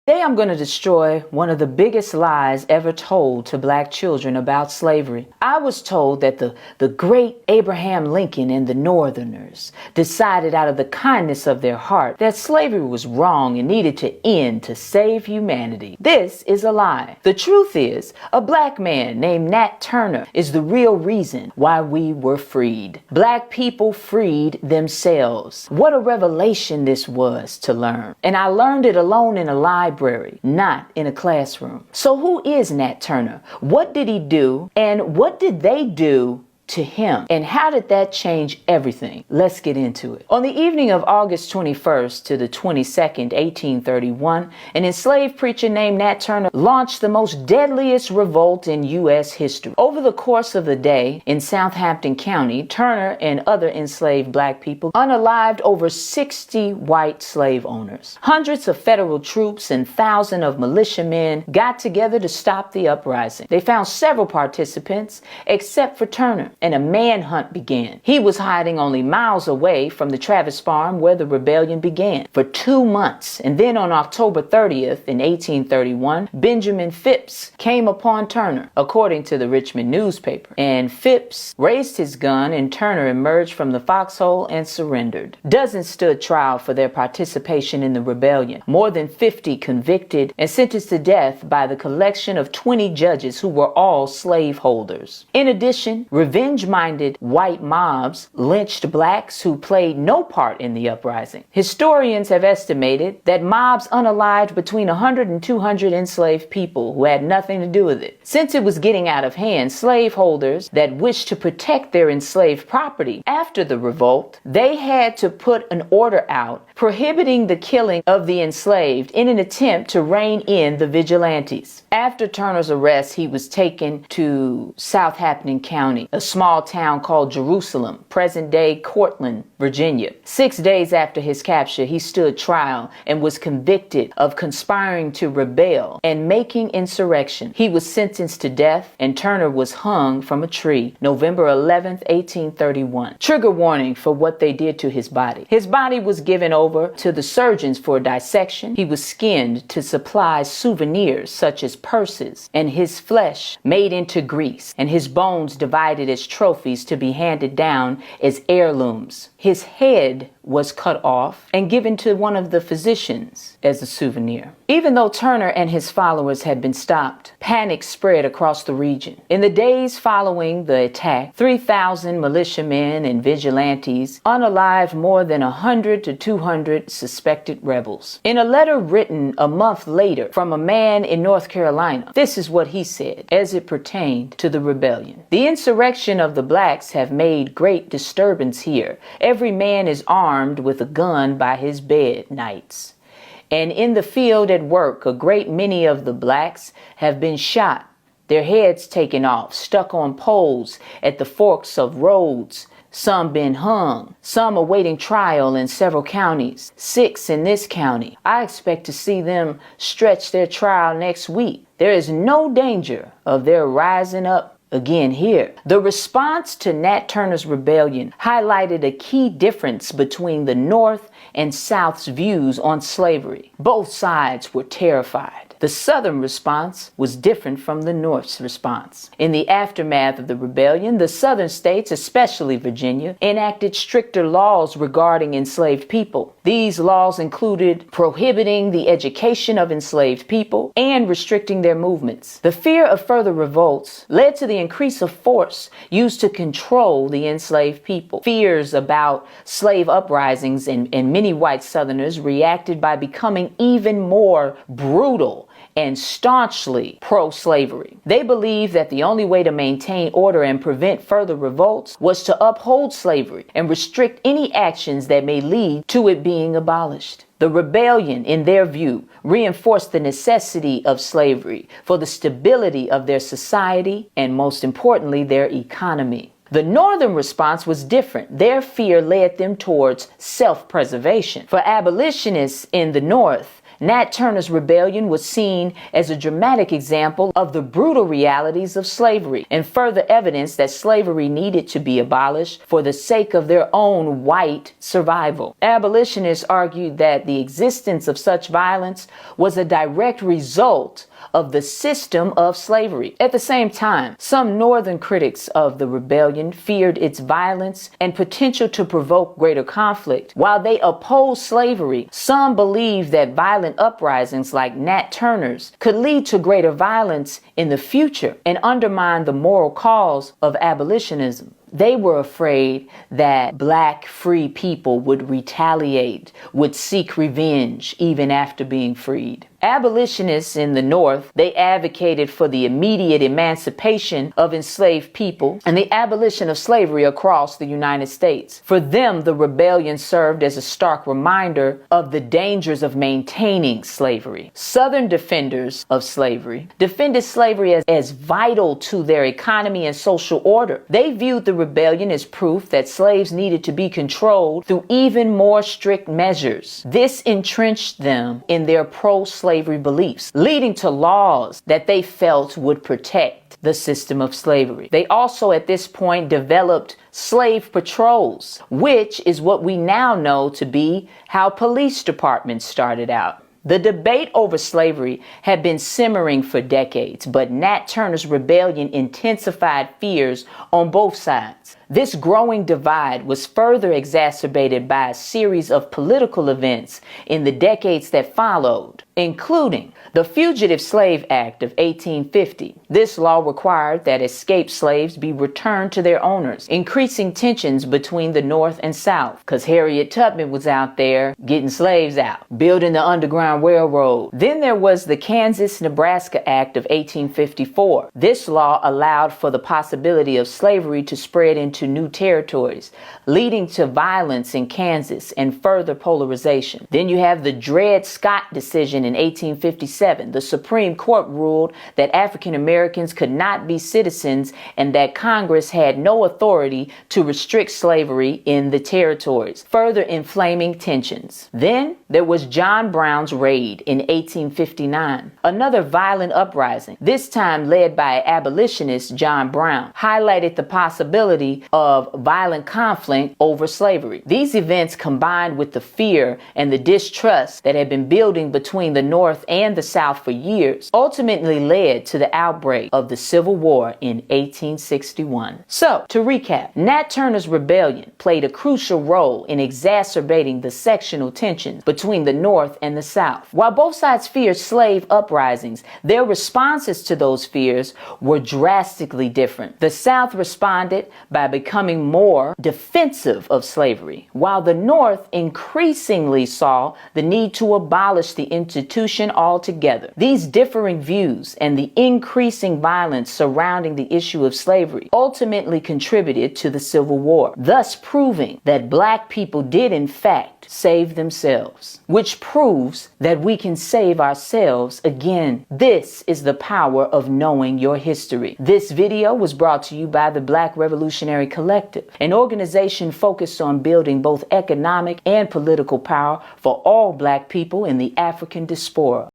Today I'm going to destroy one of the biggest lies ever told to black children about slavery. I was told that the great Abraham Lincoln and the Northerners decided out of the kindness of their heart that slavery was wrong and needed to end to save humanity. This is a lie. The truth is, a black man named Nat Turner is the real reason why we were freed. Black people freed themselves. What a revelation this was to learn. And I learned it alone in a library, not in a classroom. So who is Nat Turner? What did he do? And what did they do to him? And how did that change everything? Let's get into it. On the evening of August 21st to the 22nd, 1831, an enslaved preacher named Nat Turner launched the most deadliest revolt in U.S. history. Over the course of the day in Southampton County, Turner and other enslaved black people unalived over 60 white slave owners. Hundreds of federal troops and thousands of militiamen got together to stop the uprising. They found several participants except for Turner, and a manhunt began. He was hiding only miles away from the Travis farm where the rebellion began for 2 months. And then on October 30th in 1831, Benjamin Phipps came upon Turner, according to the Richmond newspaper. And Phipps raised his gun and Turner emerged from the foxhole and surrendered. Dozens stood trial for their participation in the rebellion. More than 50 convicted and sentenced to death by the collection of 20 judges who were all slaveholders. In addition, revenge-minded white mobs lynched blacks who played no part in the uprising. Historians have estimated that mobs unalived between 100 and 200 enslaved people who had nothing to do with it. Since it was getting out of hand, slaveholders that wished to protect their enslaved property after the revolt, they had to put an order out prohibiting the killing of the enslaved in an attempt to rein in the vigilantes. After Turner's arrest, he was taken to Southampton County, a small town called Jerusalem, present-day Cortland, Virginia. 6 days after his capture, he stood trial and was convicted of conspiring to rebel and making insurrection. He was sentenced to death, and Turner was hung from a tree November 11th, 1831. Trigger warning for what they did to his body. His body was given over to the surgeons for dissection. He was skinned to supply souvenirs such as purses, and his flesh made into grease, and his bones divided as trophies to be handed down as heirlooms. His head was cut off and given to one of the physicians as a souvenir. Even though Turner and his followers had been stopped, panic spread across the region. In the days following the attack, 3,000 militiamen and vigilantes unalived more than 100 to 200 suspected rebels. In a letter written a month later from a man in North Carolina, this is what he said as it pertained to the rebellion. The insurrection of the blacks have made great disturbance here. Every man is armed with a gun by his bed nights. And in the field at work, a great many of the blacks have been shot, their heads taken off, stuck on poles at the forks of roads. Some been hung, some awaiting trial in several counties, 6 in this county. I expect to see them stretch their trial next week. There is no danger of their rising up again here. The response to Nat Turner's rebellion highlighted a key difference between the North and South's views on slavery. Both sides were terrified. The Southern response was different from the North's response. In the aftermath of the rebellion, the Southern states, especially Virginia, enacted stricter laws regarding enslaved people. These laws included prohibiting the education of enslaved people and restricting their movements. The fear of further revolts led to the increase of force used to control the enslaved people. Fears about slave uprisings and many white Southerners reacted by becoming even more brutal and staunchly pro-slavery. They believed that the only way to maintain order and prevent further revolts was to uphold slavery and restrict any actions that may lead to it being abolished. The rebellion, in their view, reinforced the necessity of slavery for the stability of their society and, most importantly, their economy. The Northern response was different. Their fear led them towards self-preservation. For abolitionists in the North, Nat Turner's rebellion was seen as a dramatic example of the brutal realities of slavery and further evidence that slavery needed to be abolished for the sake of their own white survival. Abolitionists argued that the existence of such violence was a direct result of the system of slavery. At the same time, some Northern critics of the rebellion feared its violence and potential to provoke greater conflict. While they opposed slavery, some believed that violent uprisings like Nat Turner's could lead to greater violence in the future and undermine the moral cause of abolitionism. They were afraid that black free people would retaliate, would seek revenge even after being freed. Abolitionists in the North, they advocated for the immediate emancipation of enslaved people and the abolition of slavery across the United States. For them, the rebellion served as a stark reminder of the dangers of maintaining slavery. Southern defenders of slavery defended slavery as vital to their economy and social order. They viewed the rebellion as proof that slaves needed to be controlled through even more strict measures. This entrenched them in their pro-slavery beliefs, leading to laws that they felt would protect the system of slavery. They also at this point developed slave patrols, which is what we now know to be how police departments started out. The debate over slavery had been simmering for decades, but Nat Turner's rebellion intensified fears on both sides. This growing divide was further exacerbated by a series of political events in the decades that followed, including the Fugitive Slave Act of 1850. This law required that escaped slaves be returned to their owners, increasing tensions between the North and South, because Harriet Tubman was out there getting slaves out, building the Underground Railroad. Then there was the Kansas-Nebraska Act of 1854. This law allowed for the possibility of slavery to spread into new territories, leading to violence in Kansas and further polarization. Then you have the Dred Scott decision in 1857. The Supreme Court ruled that African Americans could not be citizens and that Congress had no authority to restrict slavery in the territories, further inflaming tensions. Then there was John Brown's raid in 1859, another violent uprising, this time led by abolitionist John Brown, highlighted the possibility of violent conflict over slavery. These events, combined with the fear and the distrust that had been building between the North and the South for years, ultimately led to the outbreak of the Civil War in 1861. So, to recap, Nat Turner's rebellion played a crucial role in exacerbating the sectional tensions between the North and the South. While both sides feared slave uprisings, their responses to those fears were drastically different. The South responded by becoming more defensive of slavery, while the North increasingly saw the need to abolish the institution altogether. These differing views and the increasing violence surrounding the issue of slavery ultimately contributed to the Civil War, thus proving that black people did in fact save themselves, which proves that we can save ourselves again. This is the power of knowing your history. This video was brought to you by the Black Revolutionary Collective, an organization focused on building both economic and political power for all black people in the African diaspora.